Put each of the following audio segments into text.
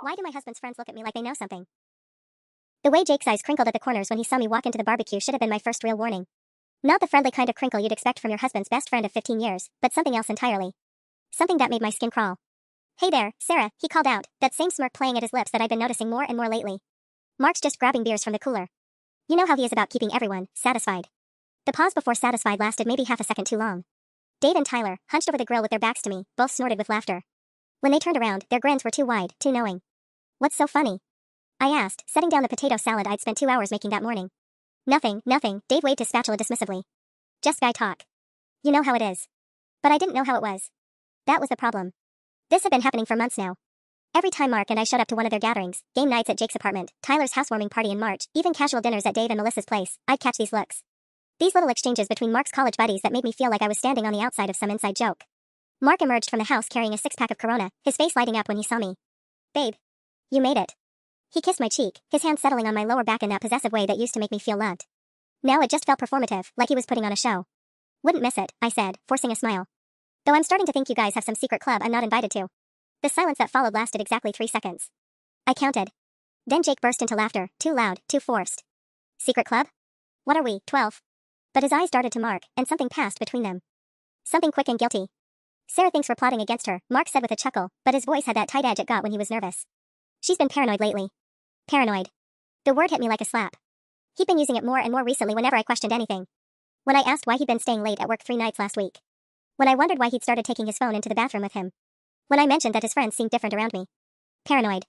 Why do my husband's friends look at me like they know something? The way Jake's eyes crinkled at the corners when he saw me walk into the barbecue should have been my first real warning. Not the friendly kind of crinkle you'd expect from your husband's best friend of 15 years, but something else entirely. Something that made my skin crawl. Hey there, Sarah, he called out, that same smirk playing at his lips that I'd been noticing more and more lately. Mark's just grabbing beers from the cooler. You know how he is about keeping everyone satisfied. The pause before satisfied lasted maybe half a second too long. Dave and Tyler, hunched over the grill with their backs to me, both snorted with laughter. When they turned around, their grins were too wide, too knowing. What's so funny? I asked, setting down the potato salad I'd spent 2 hours making that morning. Nothing, Dave waved his spatula dismissively. Just guy talk. You know how it is. But I didn't know how it was. That was the problem. This had been happening for months now. Every time Mark and I showed up to one of their gatherings, game nights at Jake's apartment, Tyler's housewarming party in March, even casual dinners at Dave and Melissa's place, I'd catch these looks. These little exchanges between Mark's college buddies that made me feel like I was standing on the outside of some inside joke. Mark emerged from the house carrying a 6-pack of Corona, his face lighting up when he saw me. Babe. You made it. He kissed my cheek, his hand settling on my lower back in that possessive way that used to make me feel loved. Now it just felt performative, like he was putting on a show. Wouldn't miss it, I said, forcing a smile. Though I'm starting to think you guys have some secret club I'm not invited to. The silence that followed lasted exactly 3 seconds. I counted. Then Jake burst into laughter, too loud, too forced. Secret club? What are we, 12? But his eyes darted to Mark, and something passed between them. Something quick and guilty. Sarah thinks we're plotting against her, Mark said with a chuckle, but his voice had that tight edge it got when he was nervous. She's been paranoid lately. Paranoid. The word hit me like a slap. He'd been using it more and more recently whenever I questioned anything. When I asked why he'd been staying late at work 3 nights last week. When I wondered why he'd started taking his phone into the bathroom with him. When I mentioned that his friends seemed different around me. Paranoid.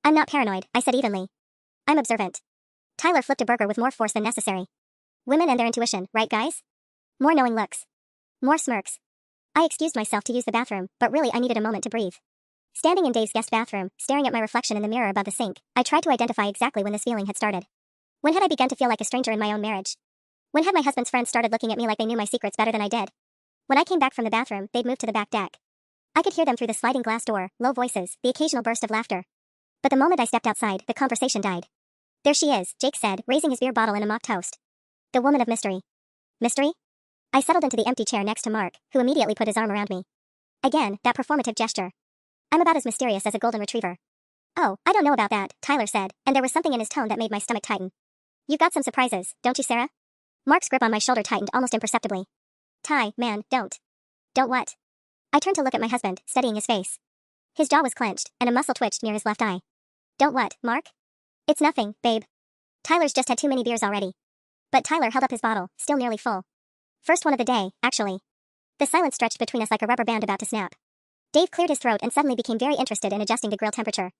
I'm not paranoid, I said evenly. I'm observant. Tyler flipped a burger with more force than necessary. Women and their intuition, right guys? More knowing looks. More smirks. I excused myself to use the bathroom, but really I needed a moment to breathe. Standing in Dave's guest bathroom, staring at my reflection in the mirror above the sink, I tried to identify exactly when this feeling had started. When had I begun to feel like a stranger in my own marriage? When had my husband's friends started looking at me like they knew my secrets better than I did? When I came back from the bathroom, they'd moved to the back deck. I could hear them through the sliding glass door, low voices, the occasional burst of laughter. But the moment I stepped outside, the conversation died. There she is, Jake said, raising his beer bottle in a mock toast. The woman of mystery. Mystery? I settled into the empty chair next to Mark, who immediately put his arm around me. Again, that performative gesture. I'm about as mysterious as a golden retriever. Oh, I don't know about that, Tyler said, and there was something in his tone that made my stomach tighten. You've got some surprises, don't you, Sarah? Mark's grip on my shoulder tightened almost imperceptibly. Ty, man, don't. Don't what? I turned to look at my husband, studying his face. His jaw was clenched, and a muscle twitched near his left eye. Don't what, Mark? It's nothing, babe. Tyler's just had too many beers already. But Tyler held up his bottle, still nearly full. First one of the day, actually. The silence stretched between us like a rubber band about to snap. Dave cleared his throat and suddenly became very interested in adjusting the grill temperature.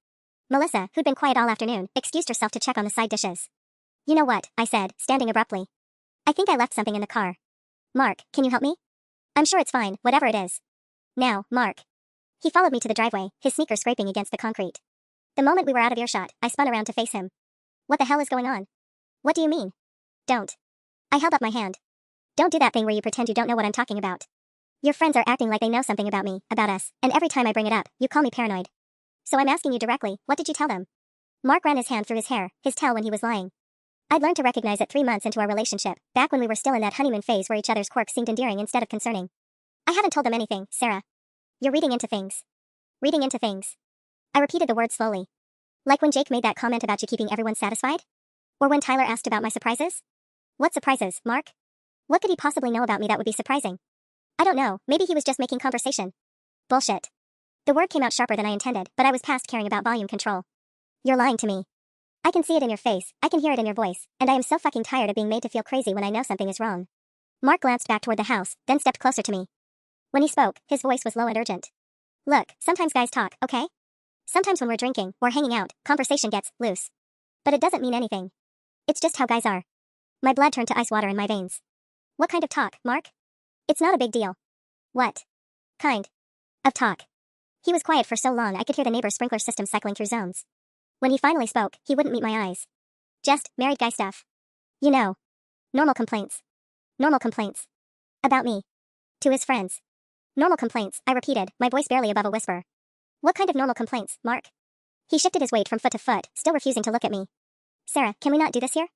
Melissa, who'd been quiet all afternoon, excused herself to check on the side dishes. You know what, I said, standing abruptly. I think I left something in the car. Mark, can you help me? I'm sure it's fine, whatever it is. Now, Mark. He followed me to the driveway, his sneaker scraping against the concrete. The moment we were out of earshot, I spun around to face him. What the hell is going on? What do you mean? Don't. I held up my hand. Don't do that thing where you pretend you don't know what I'm talking about. Your friends are acting like they know something about me, about us, and every time I bring it up, you call me paranoid. So I'm asking you directly, what did you tell them? Mark ran his hand through his hair, his tell when he was lying. I'd learned to recognize it 3 months into our relationship, back when we were still in that honeymoon phase where each other's quirks seemed endearing instead of concerning. I haven't told them anything, Sarah. You're reading into things. Reading into things. I repeated the word slowly. Like when Jake made that comment about you keeping everyone satisfied? Or when Tyler asked about my surprises? What surprises, Mark? What could he possibly know about me that would be surprising? I don't know, maybe he was just making conversation. Bullshit. The word came out sharper than I intended, but I was past caring about volume control. You're lying to me. I can see it in your face, I can hear it in your voice, and I am so fucking tired of being made to feel crazy when I know something is wrong. Mark glanced back toward the house, then stepped closer to me. When he spoke, his voice was low and urgent. Look, sometimes guys talk, okay? Sometimes when we're drinking, or hanging out, conversation gets loose. But it doesn't mean anything. It's just how guys are. My blood turned to ice water in my veins. What kind of talk, Mark? It's not a big deal. What kind of talk? He was quiet for so long I could hear the neighbor's sprinkler system cycling through zones. When he finally spoke, he wouldn't meet my eyes. Just married guy stuff. You know. Normal complaints. Normal complaints. About me. To his friends. Normal complaints, I repeated, my voice barely above a whisper. What kind of normal complaints, Mark? He shifted his weight from foot to foot, still refusing to look at me. Sarah, can we not do this here?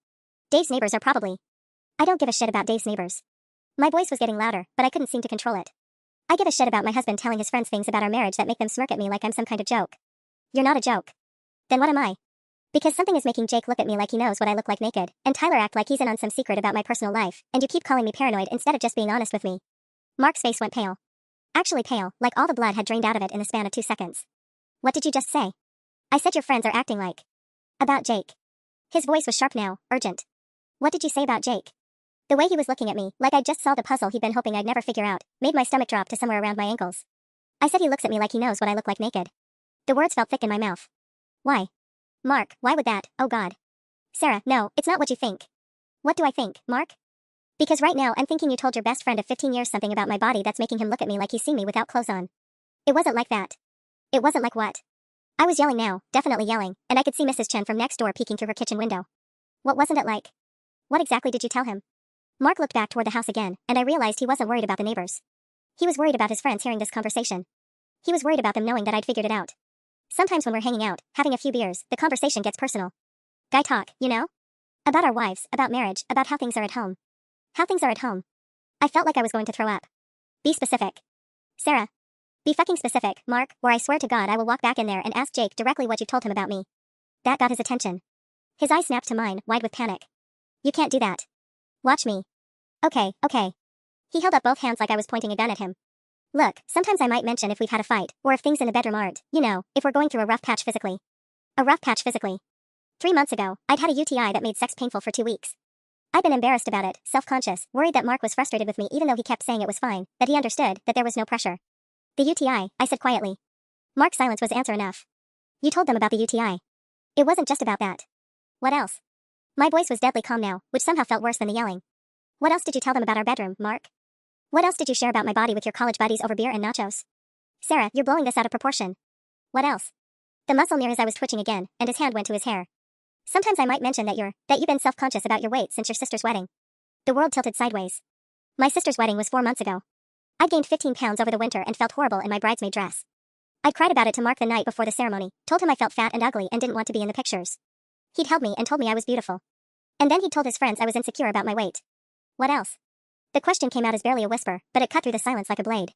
Dave's neighbors are probably. I don't give a shit about Dave's neighbors. My voice was getting louder, but I couldn't seem to control it. I give a shit about my husband telling his friends things about our marriage that make them smirk at me like I'm some kind of joke. You're not a joke. Then what am I? Because something is making Jake look at me like he knows what I look like naked, and Tyler act like he's in on some secret about my personal life, and you keep calling me paranoid instead of just being honest with me. Mark's face went pale. Actually pale, like all the blood had drained out of it in the span of 2 seconds. What did you just say? I said your friends are acting like. About Jake. His voice was sharp now, urgent. What did you say about Jake? The way he was looking at me, like I'd just solved a puzzle he'd been hoping I'd never figure out, made my stomach drop to somewhere around my ankles. I said he looks at me like he knows what I look like naked. The words felt thick in my mouth. Why? Mark, why would that? Oh God. Sarah, no, it's not what you think. What do I think, Mark? Because right now I'm thinking you told your best friend of 15 years something about my body that's making him look at me like he's seen me without clothes on. It wasn't like that. It wasn't like what? I was yelling now, definitely yelling, and I could see Mrs. Chen from next door peeking through her kitchen window. What wasn't it like? What exactly did you tell him? Mark looked back toward the house again, and I realized he wasn't worried about the neighbors. He was worried about his friends hearing this conversation. He was worried about them knowing that I'd figured it out. Sometimes when we're hanging out, having a few beers, the conversation gets personal. Guy talk, you know? About our wives, about marriage, about how things are at home. How things are at home. I felt like I was going to throw up. Be specific. Sarah. Be fucking specific, Mark, or I swear to God I will walk back in there and ask Jake directly what you told him about me. That got his attention. His eyes snapped to mine, wide with panic. You can't do that. Watch me. Okay. He held up both hands like I was pointing a gun at him. Look, sometimes I might mention if we've had a fight, or if things in the bedroom aren't, you know, if we're going through a rough patch physically. A rough patch physically. 3 months ago, I'd had a UTI that made sex painful for 2 weeks. I'd been embarrassed about it, self-conscious, worried that Mark was frustrated with me even though he kept saying it was fine, that he understood, that there was no pressure. The UTI, I said quietly. Mark's silence was answer enough. You told them about the UTI. It wasn't just about that. What else? My voice was deadly calm now, which somehow felt worse than the yelling. What else did you tell them about our bedroom, Mark? What else did you share about my body with your college buddies over beer and nachos? Sarah, you're blowing this out of proportion. What else? The muscle near his eye was twitching again, and his hand went to his hair. Sometimes I might mention that you've been self-conscious about your weight since your sister's wedding. The world tilted sideways. My sister's wedding was 4 months ago. I'd gained 15 pounds over the winter and felt horrible in my bridesmaid dress. I'd cried about it to Mark the night before the ceremony, told him I felt fat and ugly and didn't want to be in the pictures. He'd held me and told me I was beautiful. And then he'd told his friends I was insecure about my weight. What else? The question came out as barely a whisper, but it cut through the silence like a blade.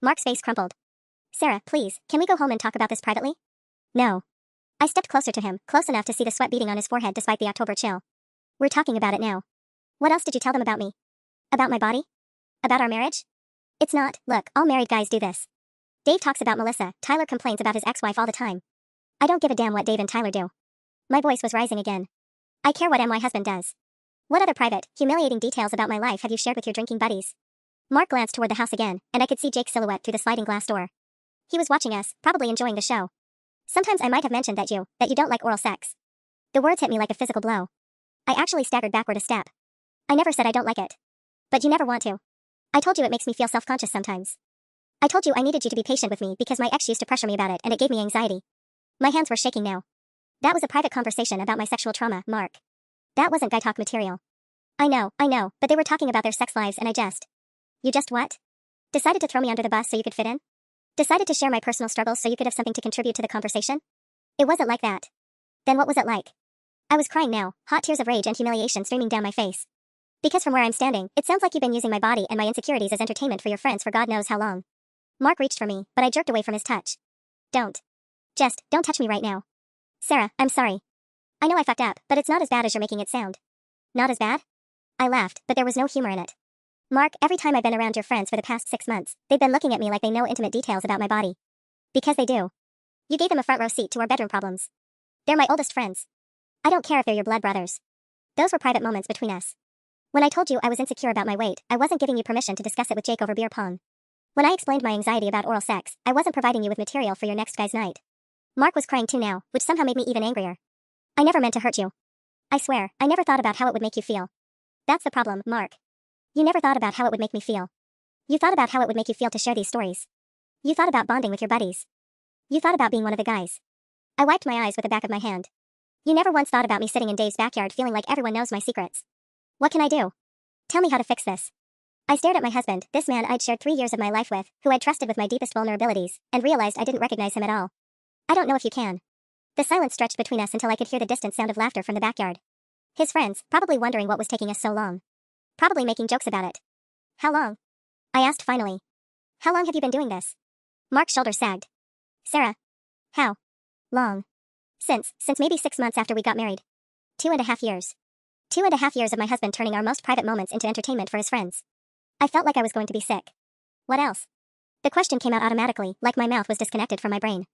Mark's face crumpled. Sarah, please, can we go home and talk about this privately? No. I stepped closer to him, close enough to see the sweat beading on his forehead despite the October chill. We're talking about it now. What else did you tell them about me? About my body? About our marriage? It's not, look, all married guys do this. Dave talks about Melissa, Tyler complains about his ex-wife all the time. I don't give a damn what Dave and Tyler do. My voice was rising again. I care what my husband does. What other private, humiliating details about my life have you shared with your drinking buddies? Mark glanced toward the house again, and I could see Jake's silhouette through the sliding glass door. He was watching us, probably enjoying the show. Sometimes I might have mentioned that you don't like oral sex. The words hit me like a physical blow. I actually staggered backward a step. I never said I don't like it. But you never want to. I told you it makes me feel self-conscious sometimes. I told you I needed you to be patient with me because my ex used to pressure me about it and it gave me anxiety. My hands were shaking now. That was a private conversation about my sexual trauma, Mark. That wasn't guy talk material. I know, but they were talking about their sex lives and You just what? Decided to throw me under the bus so you could fit in? Decided to share my personal struggles so you could have something to contribute to the conversation? It wasn't like that. Then what was it like? I was crying now, hot tears of rage and humiliation streaming down my face. Because from where I'm standing, it sounds like you've been using my body and my insecurities as entertainment for your friends for God knows how long. Mark reached for me, but I jerked away from his touch. Don't touch me right now. Sarah, I'm sorry. I know I fucked up, but it's not as bad as you're making it sound. Not as bad? I laughed, but there was no humor in it. Mark, every time I've been around your friends for the past 6 months, they've been looking at me like they know intimate details about my body. Because they do. You gave them a front row seat to our bedroom problems. They're my oldest friends. I don't care if they're your blood brothers. Those were private moments between us. When I told you I was insecure about my weight, I wasn't giving you permission to discuss it with Jake over beer pong. When I explained my anxiety about oral sex, I wasn't providing you with material for your next guy's night. Mark was crying too now, which somehow made me even angrier. I never meant to hurt you. I swear, I never thought about how it would make you feel. That's the problem, Mark. You never thought about how it would make me feel. You thought about how it would make you feel to share these stories. You thought about bonding with your buddies. You thought about being one of the guys. I wiped my eyes with the back of my hand. You never once thought about me sitting in Dave's backyard feeling like everyone knows my secrets. What can I do? Tell me how to fix this. I stared at my husband, this man I'd shared 3 years of my life with, who I'd trusted with my deepest vulnerabilities, and realized I didn't recognize him at all. I don't know if you can. The silence stretched between us until I could hear the distant sound of laughter from the backyard. His friends, probably wondering what was taking us so long. Probably making jokes about it. How long? I asked finally. How long have you been doing this? Mark's shoulders sagged. Sarah. How long? Since maybe 6 months after we got married. 2.5 years. 2.5 years of my husband turning our most private moments into entertainment for his friends. I felt like I was going to be sick. What else? The question came out automatically, like my mouth was disconnected from my brain.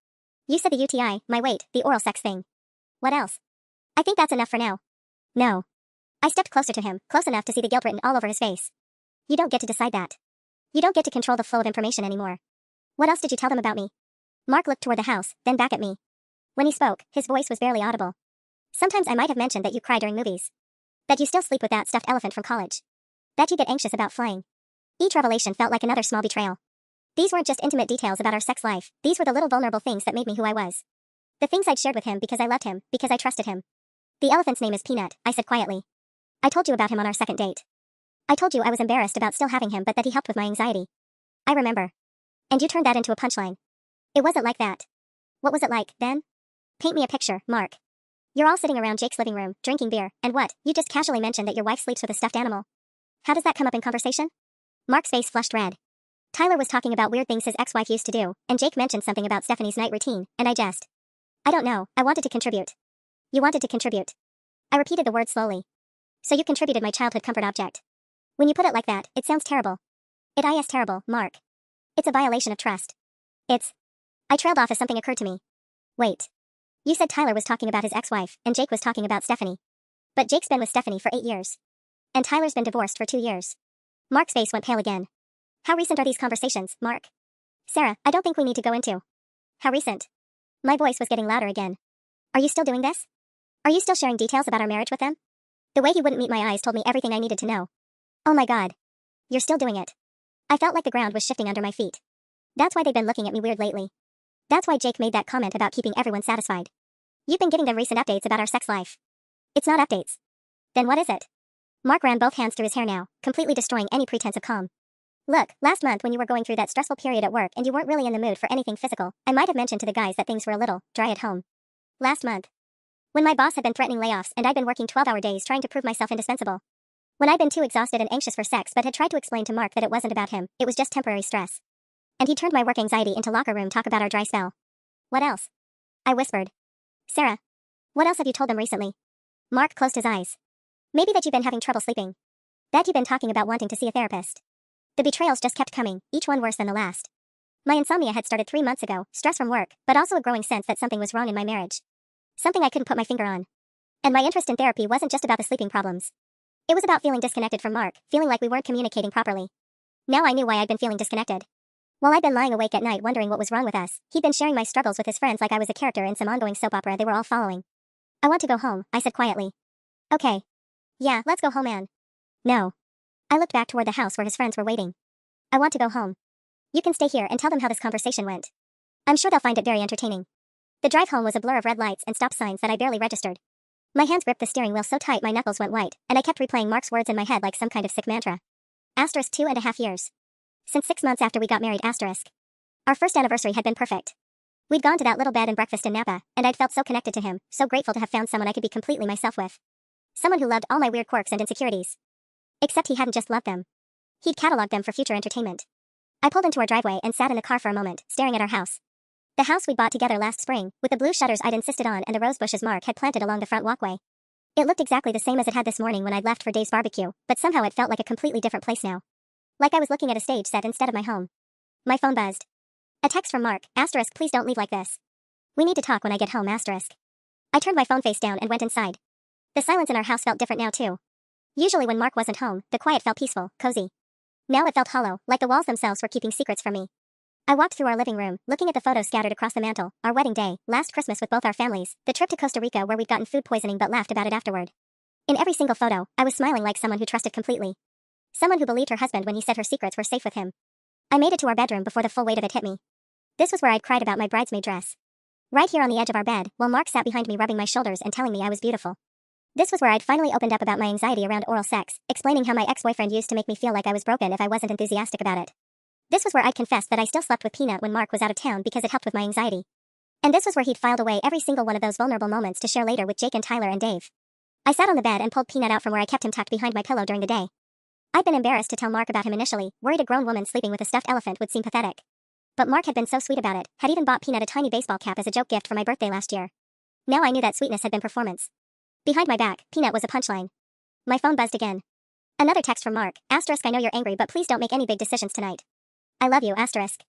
You said the UTI, my weight, the oral sex thing. What else? I think that's enough for now. No. I stepped closer to him, close enough to see the guilt written all over his face. You don't get to decide that. You don't get to control the flow of information anymore. What else did you tell them about me? Mark looked toward the house, then back at me. When he spoke, his voice was barely audible. Sometimes I might have mentioned that you cry during movies. That you still sleep with that stuffed elephant from college. That you get anxious about flying. Each revelation felt like another small betrayal. These weren't just intimate details about our sex life, these were the little vulnerable things that made me who I was. The things I'd shared with him because I loved him, because I trusted him. The elephant's name is Peanut, I said quietly. I told you about him on our second date. I told you I was embarrassed about still having him but that he helped with my anxiety. I remember. And you turned that into a punchline. It wasn't like that. What was it like, then? Paint me a picture, Mark. You're all sitting around Jake's living room, drinking beer, and what, you just casually mentioned that your wife sleeps with a stuffed animal. How does that come up in conversation? Mark's face flushed red. Tyler was talking about weird things his ex-wife used to do, and Jake mentioned something about Stephanie's night routine, and I just. I don't know, I wanted to contribute. You wanted to contribute. I repeated the word slowly. So you contributed my childhood comfort object. When you put it like that, it sounds terrible. It is terrible, Mark. It's a violation of trust. I trailed off as something occurred to me. Wait. You said Tyler was talking about his ex-wife, and Jake was talking about Stephanie. But Jake's been with Stephanie for 8 years. And Tyler's been divorced for 2 years. Mark's face went pale again. How recent are these conversations, Mark? Sarah, I don't think we need to go into. How recent? My voice was getting louder again. Are you still doing this? Are you still sharing details about our marriage with them? The way he wouldn't meet my eyes told me everything I needed to know. Oh my God. You're still doing it. I felt like the ground was shifting under my feet. That's why they've been looking at me weird lately. That's why Jake made that comment about keeping everyone satisfied. You've been giving them recent updates about our sex life. It's not updates. Then what is it? Mark ran both hands through his hair now, completely destroying any pretense of calm. Look, last month when you were going through that stressful period at work and you weren't really in the mood for anything physical, I might have mentioned to the guys that things were a little dry at home. Last month. When my boss had been threatening layoffs and I'd been working 12-hour days trying to prove myself indispensable. When I'd been too exhausted and anxious for sex but had tried to explain to Mark that it wasn't about him, it was just temporary stress. And he turned my work anxiety into locker room talk about our dry spell. What else? I whispered. Sarah. What else have you told them recently? Mark closed his eyes. Maybe that you've been having trouble sleeping. That you've been talking about wanting to see a therapist. The betrayals just kept coming, each one worse than the last. My insomnia had started 3 months ago, stress from work, but also a growing sense that something was wrong in my marriage. Something I couldn't put my finger on. And my interest in therapy wasn't just about the sleeping problems. It was about feeling disconnected from Mark, feeling like we weren't communicating properly. Now I knew why I'd been feeling disconnected. While I'd been lying awake at night wondering what was wrong with us, he'd been sharing my struggles with his friends like I was a character in some ongoing soap opera they were all following. I want to go home, I said quietly. Okay. Yeah, let's go home, Anne. No. I looked back toward the house where his friends were waiting. I want to go home. You can stay here and tell them how this conversation went. I'm sure they'll find it very entertaining. The drive home was a blur of red lights and stop signs that I barely registered. My hands gripped the steering wheel so tight my knuckles went white, and I kept replaying Mark's words in my head like some kind of sick mantra. Asterisk 2.5 years. Since 6 months after we got married, asterisk. Our first anniversary had been perfect. We'd gone to that little bed and breakfast in Napa, and I'd felt so connected to him, so grateful to have found someone I could be completely myself with. Someone who loved all my weird quirks and insecurities. Except he hadn't just loved them. He'd cataloged them for future entertainment. I pulled into our driveway and sat in the car for a moment, staring at our house. The house we'd bought together last spring, with the blue shutters I'd insisted on and the rose bushes Mark had planted along the front walkway. It looked exactly the same as it had this morning when I'd left for Dave's barbecue, but somehow it felt like a completely different place now. Like I was looking at a stage set instead of my home. My phone buzzed. A text from Mark, asterisk, please don't leave like this. We need to talk when I get home, asterisk. I turned my phone face down and went inside. The silence in our house felt different now too. Usually when Mark wasn't home, the quiet felt peaceful, cozy. Now it felt hollow, like the walls themselves were keeping secrets from me. I walked through our living room, looking at the photos scattered across the mantel, our wedding day, last Christmas with both our families, the trip to Costa Rica where we'd gotten food poisoning but laughed about it afterward. In every single photo, I was smiling like someone who trusted completely. Someone who believed her husband when he said her secrets were safe with him. I made it to our bedroom before the full weight of it hit me. This was where I'd cried about my bridesmaid dress. Right here on the edge of our bed, while Mark sat behind me rubbing my shoulders and telling me I was beautiful. This was where I'd finally opened up about my anxiety around oral sex, explaining how my ex-boyfriend used to make me feel like I was broken if I wasn't enthusiastic about it. This was where I'd confessed that I still slept with Peanut when Mark was out of town because it helped with my anxiety. And this was where he'd filed away every single one of those vulnerable moments to share later with Jake and Tyler and Dave. I sat on the bed and pulled Peanut out from where I kept him tucked behind my pillow during the day. I'd been embarrassed to tell Mark about him initially, worried a grown woman sleeping with a stuffed elephant would seem pathetic. But Mark had been so sweet about it, had even bought Peanut a tiny baseball cap as a joke gift for my birthday last year. Now I knew that sweetness had been performance. Behind my back, peanut was a punchline. My phone buzzed again. Another text from Mark, asterisk I know you're angry but please don't make any big decisions tonight. I love you, asterisk.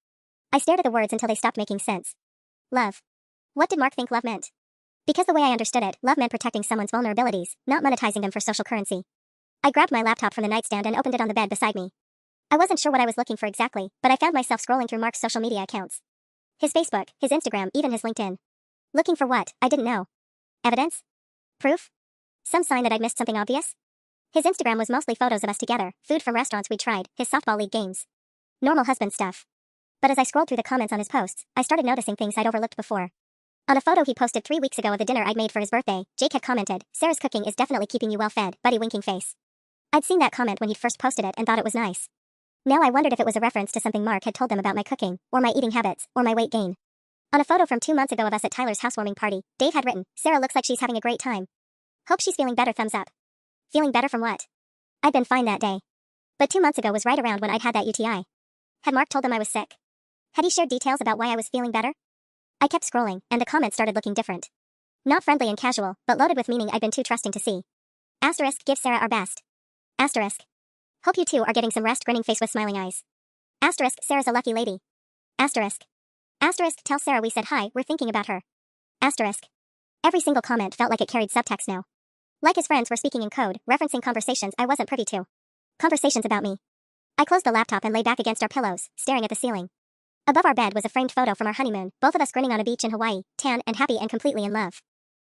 I stared at the words until they stopped making sense. Love. What did Mark think love meant? Because the way I understood it, love meant protecting someone's vulnerabilities, not monetizing them for social currency. I grabbed my laptop from the nightstand and opened it on the bed beside me. I wasn't sure what I was looking for exactly, but I found myself scrolling through Mark's social media accounts. His Facebook, his Instagram, even his LinkedIn. Looking for what? I didn't know. Evidence? Proof? Some sign that I'd missed something obvious? His Instagram was mostly photos of us together, food from restaurants we'd tried, his softball league games. Normal husband stuff. But as I scrolled through the comments on his posts, I started noticing things I'd overlooked before. On a photo he posted 3 weeks ago of the dinner I'd made for his birthday, Jake had commented, "Sarah's cooking is definitely keeping you well fed, buddy winking face." I'd seen that comment when he'd first posted it and thought it was nice. Now I wondered if it was a reference to something Mark had told them about my cooking, or my eating habits, or my weight gain. On a photo from 2 months ago of us at Tyler's housewarming party, Dave had written, "Sarah looks like she's having a great time. Hope she's feeling better, thumbs up." Feeling better from what? I'd been fine that day. But 2 months ago was right around when I'd had that UTI. Had Mark told them I was sick? Had he shared details about why I was feeling better? I kept scrolling, and the comments started looking different. Not friendly and casual, but loaded with meaning I'd been too trusting to see. Asterisk, give Sarah our best. Asterisk. Hope you two are getting some rest, grinning face with smiling eyes. Asterisk, Sarah's a lucky lady. Asterisk. Asterisk, tell Sarah we said hi, we're thinking about her. Asterisk. Every single comment felt like it carried subtext now. Like his friends were speaking in code, referencing conversations I wasn't privy to. Conversations about me. I closed the laptop and lay back against our pillows, staring at the ceiling. Above our bed was a framed photo from our honeymoon, both of us grinning on a beach in Hawaii, tan and happy and completely in love.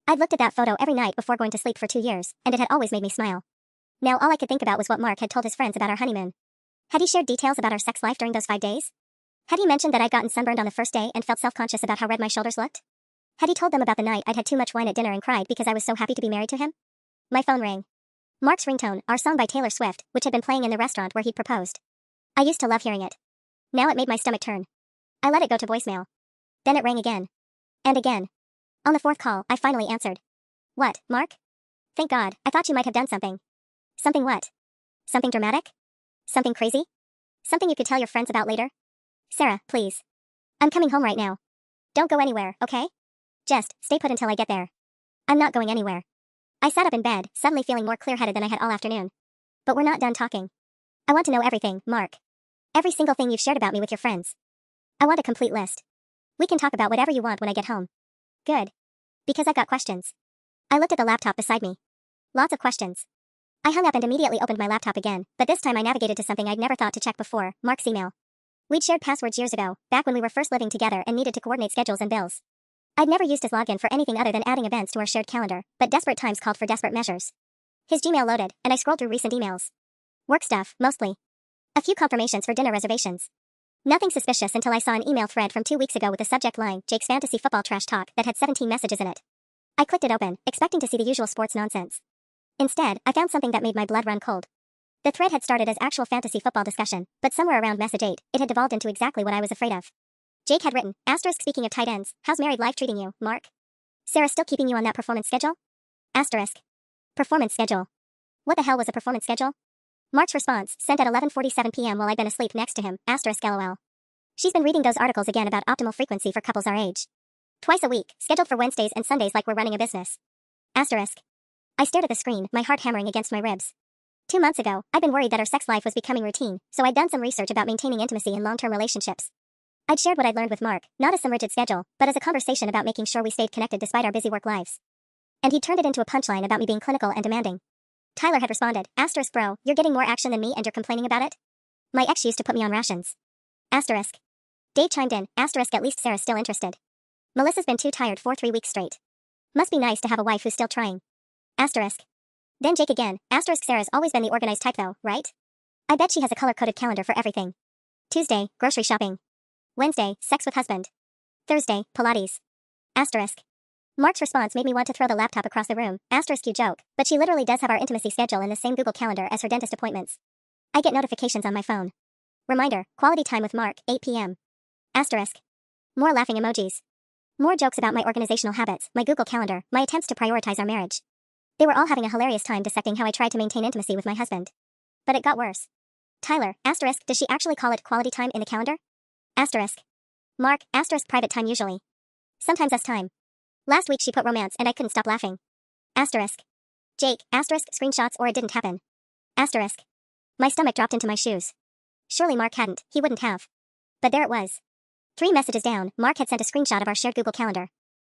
I'd looked at that photo every night before going to sleep for 2 years, and it had always made me smile. Now all I could think about was what Mark had told his friends about our honeymoon. Had he shared details about our sex life during those 5 days? Had he mentioned that I'd gotten sunburned on the first day and felt self-conscious about how red my shoulders looked? Had he told them about the night I'd had too much wine at dinner and cried because I was so happy to be married to him? My phone rang. Mark's ringtone, our song by Taylor Swift, which had been playing in the restaurant where he'd proposed. I used to love hearing it. Now it made my stomach turn. I let it go to voicemail. Then it rang again. And again. On the 4th call, I finally answered. What, Mark? Thank God, I thought you might have done something. Something what? Something dramatic? Something crazy? Something you could tell your friends about later? Sarah, please. I'm coming home right now. Don't go anywhere, okay? Just stay put until I get there. I'm not going anywhere. I sat up in bed, suddenly feeling more clear-headed than I had all afternoon. But we're not done talking. I want to know everything, Mark. Every single thing you've shared about me with your friends. I want a complete list. We can talk about whatever you want when I get home. Good. Because I've got questions. I looked at the laptop beside me. Lots of questions. I hung up and immediately opened my laptop again, but this time I navigated to something I'd never thought to check before, Mark's email. We'd shared passwords years ago, back when we were first living together and needed to coordinate schedules and bills. I'd never used his login for anything other than adding events to our shared calendar, but desperate times called for desperate measures. His Gmail loaded, and I scrolled through recent emails. Work stuff, mostly. A few confirmations for dinner reservations. Nothing suspicious until I saw an email thread from 2 weeks ago with the subject line, Jake's fantasy football trash talk, that had 17 messages in it. I clicked it open, expecting to see the usual sports nonsense. Instead, I found something that made my blood run cold. The thread had started as actual fantasy football discussion, but somewhere around message 8, it had devolved into exactly what I was afraid of. Jake had written, asterisk speaking of tight ends, how's married life treating you, Mark? Sarah still keeping you on that performance schedule? Asterisk. Performance schedule. What the hell was a performance schedule? Mark's response, sent at 11:47 p.m. while I'd been asleep next to him, asterisk lol. She's been reading those articles again about optimal frequency for couples our age. Twice a week, scheduled for Wednesdays and Sundays like we're running a business. Asterisk. I stared at the screen, my heart hammering against my ribs. 2 months ago, I'd been worried that our sex life was becoming routine, so I'd done some research about maintaining intimacy in long-term relationships. I'd shared what I'd learned with Mark, not as some rigid schedule, but as a conversation about making sure we stayed connected despite our busy work lives. And he'd turned it into a punchline about me being clinical and demanding. Tyler had responded, asterisk bro, you're getting more action than me and you're complaining about it? My ex used to put me on rations. Asterisk. Dave chimed in, asterisk at least Sarah's still interested. Melissa's been too tired for 3 weeks straight. Must be nice to have a wife who's still trying. Asterisk. Then Jake again, asterisk Sarah's always been the organized type though, right? I bet she has a color-coded calendar for everything. Tuesday, grocery shopping. Wednesday, sex with husband. Thursday, Pilates. Asterisk. Mark's response made me want to throw the laptop across the room, asterisk you joke, but she literally does have our intimacy schedule in the same Google Calendar as her dentist appointments. I get notifications on my phone. Reminder, quality time with Mark, 8 p.m. Asterisk. More laughing emojis. More jokes about my organizational habits, my Google Calendar, my attempts to prioritize our marriage. They were all having a hilarious time dissecting how I tried to maintain intimacy with my husband. But it got worse. Tyler, asterisk, does she actually call it quality time in the calendar? Asterisk. Mark, asterisk private time usually. Sometimes us time. Last week she put romance and I couldn't stop laughing. Asterisk. Jake, asterisk, screenshots or it didn't happen. Asterisk. My stomach dropped into my shoes. Surely Mark hadn't, he wouldn't have. But there it was. 3 messages down, Mark had sent a screenshot of our shared Google Calendar.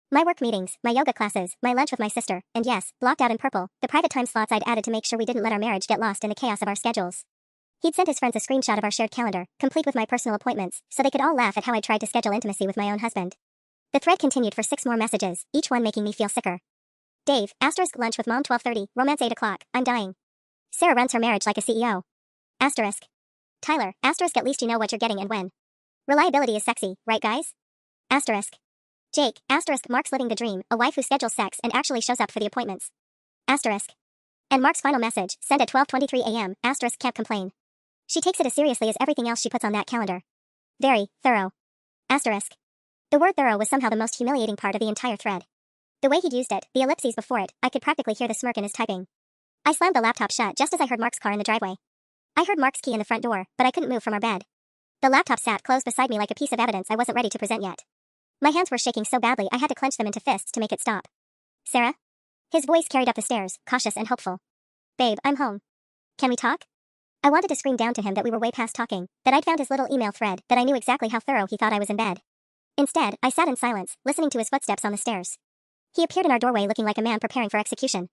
My work meetings, my yoga classes, my lunch with my sister, and yes, blocked out in purple, the private time slots I'd added to make sure we didn't let our marriage get lost in the chaos of our schedules. He'd sent his friends a screenshot of our shared calendar, complete with my personal appointments, so they could all laugh at how I tried to schedule intimacy with my own husband. The thread continued for 6 more messages, each one making me feel sicker. Dave, asterisk lunch with mom 12:30, romance 8 o'clock, I'm dying. Sarah runs her marriage like a CEO. Asterisk. Tyler, asterisk at least you know what you're getting and when. Reliability is sexy, right guys? Asterisk. Jake, asterisk Mark's living the dream, a wife who schedules sex and actually shows up for the appointments. Asterisk. And Mark's final message, sent at 12:23 a.m., asterisk can't complain. She takes it as seriously as everything else she puts on that calendar. Very thorough. Asterisk. The word thorough was somehow the most humiliating part of the entire thread. The way he'd used it, the ellipses before it, I could practically hear the smirk in his typing. I slammed the laptop shut just as I heard Mark's car in the driveway. I heard Mark's key in the front door, but I couldn't move from our bed. The laptop sat closed beside me like a piece of evidence I wasn't ready to present yet. My hands were shaking so badly I had to clench them into fists to make it stop. Sarah? His voice carried up the stairs, cautious and hopeful. Babe, I'm home. Can we talk? I wanted to scream down to him that we were way past talking, that I'd found his little email thread, that I knew exactly how thorough he thought I was in bed. Instead, I sat in silence, listening to his footsteps on the stairs. He appeared in our doorway looking like a man preparing for execution.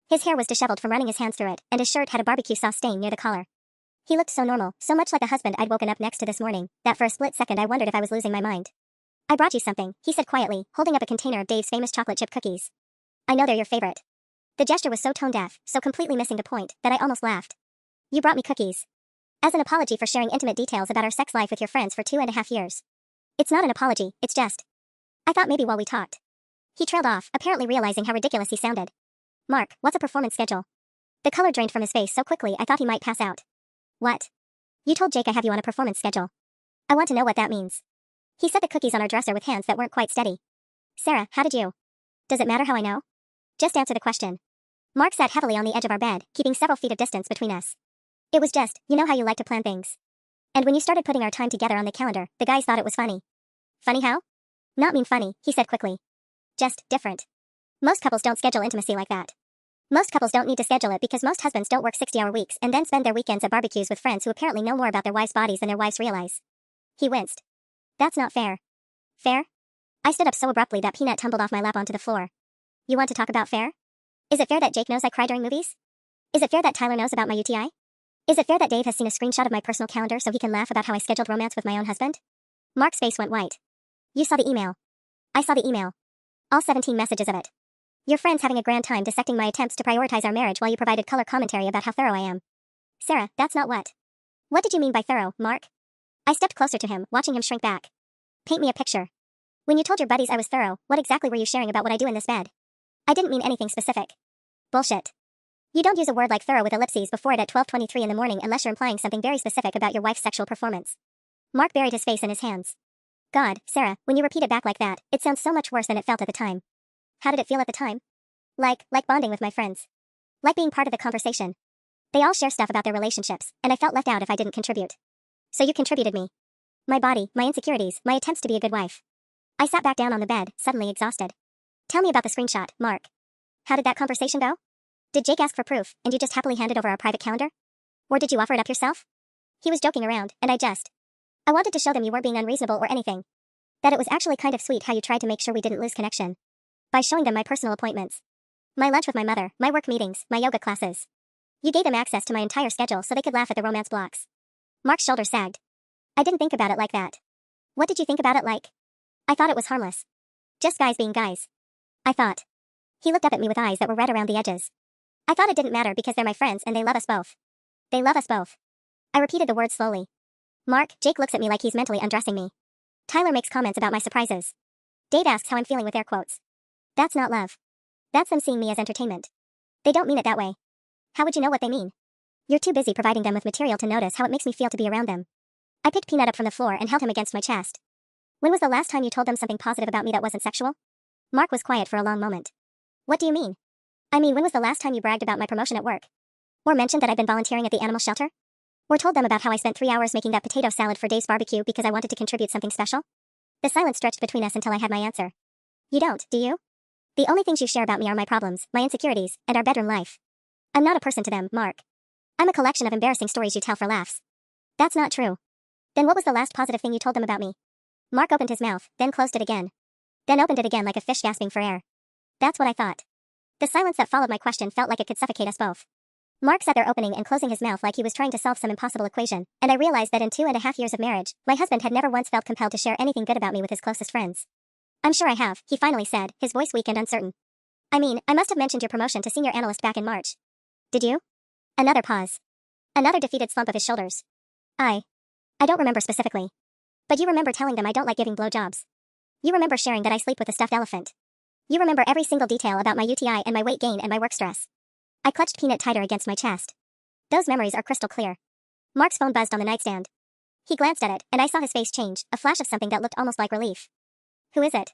His hair was disheveled from running his hands through it, and his shirt had a barbecue sauce stain near the collar. He looked so normal, so much like a husband I'd woken up next to this morning, that for a split second I wondered if I was losing my mind. I brought you something, he said quietly, holding up a container of Dave's famous chocolate chip cookies. I know they're your favorite. The gesture was so tone-deaf, so completely missing the point, that I almost laughed. You brought me cookies. As an apology for sharing intimate details about our sex life with your friends for 2.5 years. It's not an apology, it's just. I thought maybe while we talked. He trailed off, apparently realizing how ridiculous he sounded. Mark, what's a performance schedule? The color drained from his face so quickly I thought he might pass out. What? You told Jake I have you on a performance schedule. I want to know what that means. He set the cookies on our dresser with hands that weren't quite steady. Sarah, how did you? Does it matter how I know? Just answer the question. Mark sat heavily on the edge of our bed, keeping several feet of distance between us. It was just, you know how you like to plan things. And when you started putting our time together on the calendar, the guys thought it was funny. Funny how? Not mean funny, he said quickly. Just different. Most couples don't schedule intimacy like that. Most couples don't need to schedule it because most husbands don't work 60-hour weeks and then spend their weekends at barbecues with friends who apparently know more about their wives' bodies than their wives realize. He winced. That's not fair. Fair? I stood up so abruptly that Peanut tumbled off my lap onto the floor. You want to talk about fair? Is it fair that Jake knows I cry during movies? Is it fair that Tyler knows about my UTI? Is it fair that Dave has seen a screenshot of my personal calendar so he can laugh about how I scheduled romance with my own husband? Mark's face went white. You saw the email. I saw the email. All 17 messages of it. Your friends having a grand time dissecting my attempts to prioritize our marriage while you provided color commentary about how thorough I am. Sarah, that's not what. What did you mean by thorough, Mark? I stepped closer to him, watching him shrink back. Paint me a picture. When you told your buddies I was thorough, what exactly were you sharing about what I do in this bed? I didn't mean anything specific. Bullshit. You don't use a word like thorough with ellipses before it at 12:23 in the morning unless you're implying something very specific about your wife's sexual performance. Mark buried his face in his hands. God, Sarah, when you repeat it back like that, it sounds so much worse than it felt at the time. How did it feel at the time? Like bonding with my friends. Like being part of the conversation. They all share stuff about their relationships, and I felt left out if I didn't contribute. So you contributed me. My body, my insecurities, my attempts to be a good wife. I sat back down on the bed, suddenly exhausted. Tell me about the screenshot, Mark. How did that conversation go? Did Jake ask for proof, and you just happily handed over our private calendar? Or did you offer it up yourself? He was joking around, and I wanted to show them you weren't being unreasonable or anything. That it was actually kind of sweet how you tried to make sure we didn't lose connection. By showing them my personal appointments. My lunch with my mother, my work meetings, my yoga classes. You gave them access to my entire schedule so they could laugh at the romance blocks. Mark's shoulders sagged. I didn't think about it like that. What did you think about it like? I thought it was harmless. Just guys being guys. I thought. He looked up at me with eyes that were red around the edges. I thought it didn't matter because they're my friends and they love us both. They love us both. I repeated the words slowly. Mark, Jake looks at me like he's mentally undressing me. Tyler makes comments about my surprises. Dave asks how I'm feeling with air quotes. That's not love. That's them seeing me as entertainment. They don't mean it that way. How would you know what they mean? You're too busy providing them with material to notice how it makes me feel to be around them. I picked Peanut up from the floor and held him against my chest. When was the last time you told them something positive about me that wasn't sexual? Mark was quiet for a long moment. What do you mean? I mean, when was the last time you bragged about my promotion at work? Or mentioned that I'd been volunteering at the animal shelter? Or told them about how I spent 3 hours making that potato salad for Dave's barbecue because I wanted to contribute something special? The silence stretched between us until I had my answer. You don't, do you? The only things you share about me are my problems, my insecurities, and our bedroom life. I'm not a person to them, Mark. I'm a collection of embarrassing stories you tell for laughs. That's not true. Then what was the last positive thing you told them about me? Mark opened his mouth, then closed it again. Then opened it again like a fish gasping for air. That's what I thought. The silence that followed my question felt like it could suffocate us both. Mark sat there opening and closing his mouth like he was trying to solve some impossible equation, and I realized that in 2.5 years of marriage, my husband had never once felt compelled to share anything good about me with his closest friends. I'm sure I have, he finally said, his voice weak and uncertain. I mean, I must have mentioned your promotion to senior analyst back in March. Did you? Another pause. Another defeated slump of his shoulders. I don't remember specifically. But you remember telling them I don't like giving blowjobs. You remember sharing that I sleep with a stuffed elephant. You remember every single detail about my UTI and my weight gain and my work stress. I clutched Peanut tighter against my chest. Those memories are crystal clear. Mark's phone buzzed on the nightstand. He glanced at it, and I saw his face change, a flash of something that looked almost like relief. Who is it?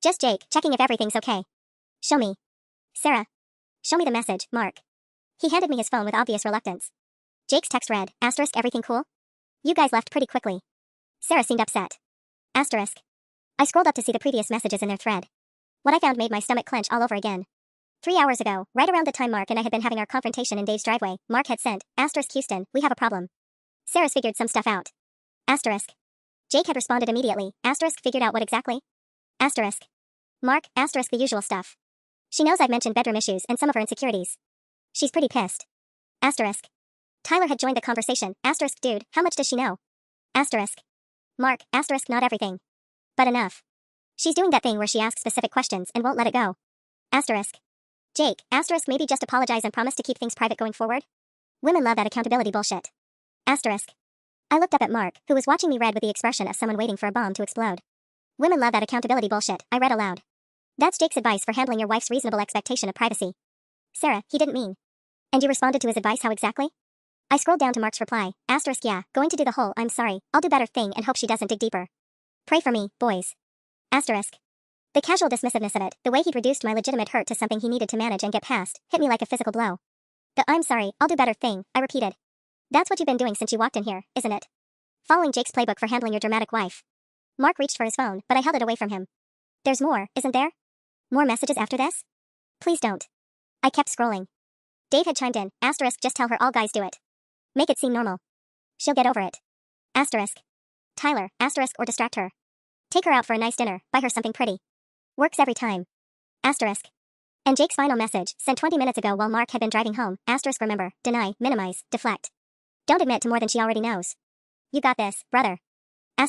Just Jake, checking if everything's okay. Show me. Sarah. Show me the message, Mark. He handed me his phone with obvious reluctance. Jake's text read, *, everything cool? You guys left pretty quickly. Sarah seemed upset. *. I scrolled up to see the previous messages in their thread. What I found made my stomach clench all over again. 3 hours ago, right around the time Mark and I had been having our confrontation in Dave's driveway, Mark had sent, * Houston, we have a problem. Sarah's figured some stuff out. *. Jake had responded immediately, * figured out what exactly? *. Mark, * the usual stuff. She knows I've mentioned bedroom issues and some of her insecurities. She's pretty pissed. *. Tyler had joined the conversation, * dude, how much does she know? *. Mark, * not everything. But enough. She's doing that thing where she asks specific questions and won't let it go. *. Jake, * maybe just apologize and promise to keep things private going forward? Women love that accountability bullshit. *. I looked up at Mark, who was watching me read with the expression of someone waiting for a bomb to explode. Women love that accountability bullshit, I read aloud. That's Jake's advice for handling your wife's reasonable expectation of privacy. Sarah, he didn't mean. And you responded to his advice how exactly? I scrolled down to Mark's reply, * yeah, going to do the whole I'm sorry, I'll do better thing and hope she doesn't dig deeper. Pray for me, boys. *. The casual dismissiveness of it, the way he'd reduced my legitimate hurt to something he needed to manage and get past, hit me like a physical blow. The I'm sorry, I'll do better thing, I repeated. That's what you've been doing since you walked in here, isn't it? Following Jake's playbook for handling your dramatic wife. Mark reached for his phone, but I held it away from him. There's more, isn't there? More messages after this? Please don't. I kept scrolling. Dave had chimed in, * just tell her all guys do it. Make it seem normal. She'll get over it. *. Tyler, * or distract her. Take her out for a nice dinner, buy her something pretty. Works every time. *. And Jake's final message, sent 20 minutes ago while Mark had been driving home, * remember, deny, minimize, deflect. Don't admit to more than she already knows. You got this, brother. *. I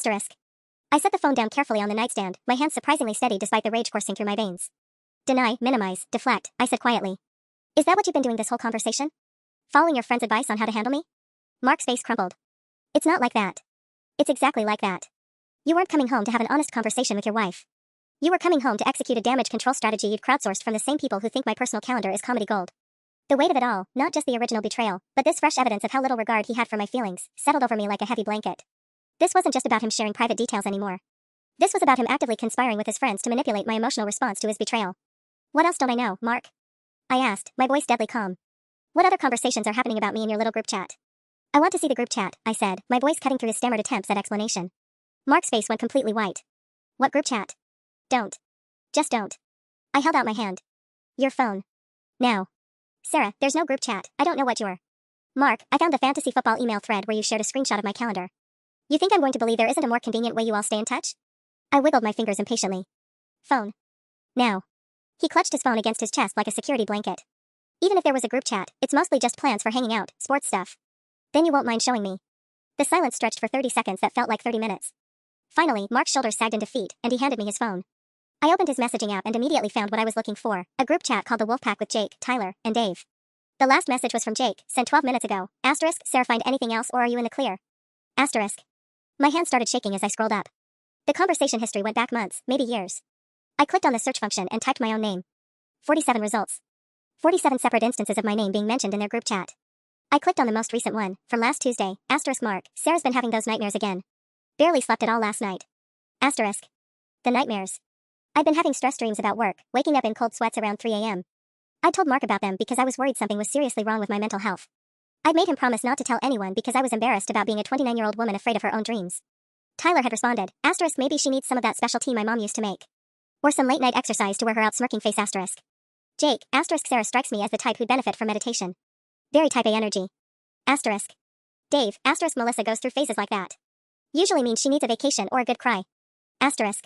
set the phone down carefully on the nightstand, my hands surprisingly steady despite the rage coursing through my veins. Deny, minimize, deflect, I said quietly. Is that what you've been doing this whole conversation? Following your friend's advice on how to handle me? Mark's face crumpled. It's not like that. It's exactly like that. You weren't coming home to have an honest conversation with your wife. You were coming home to execute a damage control strategy you'd crowdsourced from the same people who think my personal calendar is comedy gold. The weight of it all, not just the original betrayal, but this fresh evidence of how little regard he had for my feelings, settled over me like a heavy blanket. This wasn't just about him sharing private details anymore. This was about him actively conspiring with his friends to manipulate my emotional response to his betrayal. What else don't I know, Mark? I asked, my voice deadly calm. What other conversations are happening about me in your little group chat? I want to see the group chat, I said, my voice cutting through his stammered attempts at explanation. Mark's face went completely white. What group chat? Don't. Just don't. I held out my hand. Your phone. Now. Sarah, there's no group chat, I don't know what you're. Mark, I found the fantasy football email thread where you shared a screenshot of my calendar. You think I'm going to believe there isn't a more convenient way you all stay in touch? I wiggled my fingers impatiently. Phone. Now. He clutched his phone against his chest like a security blanket. Even if there was a group chat, it's mostly just plans for hanging out, sports stuff. Then you won't mind showing me. The silence stretched for 30 seconds that felt like 30 minutes. Finally, Mark's shoulders sagged in defeat, and he handed me his phone. I opened his messaging app and immediately found what I was looking for, a group chat called the Wolfpack with Jake, Tyler, and Dave. The last message was from Jake, sent 12 minutes ago, *, Sarah find anything else or are you in the clear? *. My hand started shaking as I scrolled up. The conversation history went back months, maybe years. I clicked on the search function and typed my own name. 47 results. 47 separate instances of my name being mentioned in their group chat. I clicked on the most recent one, from last Tuesday, * Mark, Sarah's been having those nightmares again. Barely slept at all last night. *. The nightmares. I'd been having stress dreams about work, waking up in cold sweats around 3 a.m. I told Mark about them because I was worried something was seriously wrong with my mental health. I'd made him promise not to tell anyone because I was embarrassed about being a 29-year-old woman afraid of her own dreams. Tyler had responded, * maybe she needs some of that special tea my mom used to make. Or some late night exercise to wear her out smirking face asterisk. Jake, asterisk Sarah strikes me as the type who'd benefit from meditation. Very type A energy. Asterisk. Dave, asterisk Melissa goes through phases like that. Usually means she needs a vacation or a good cry. Asterisk.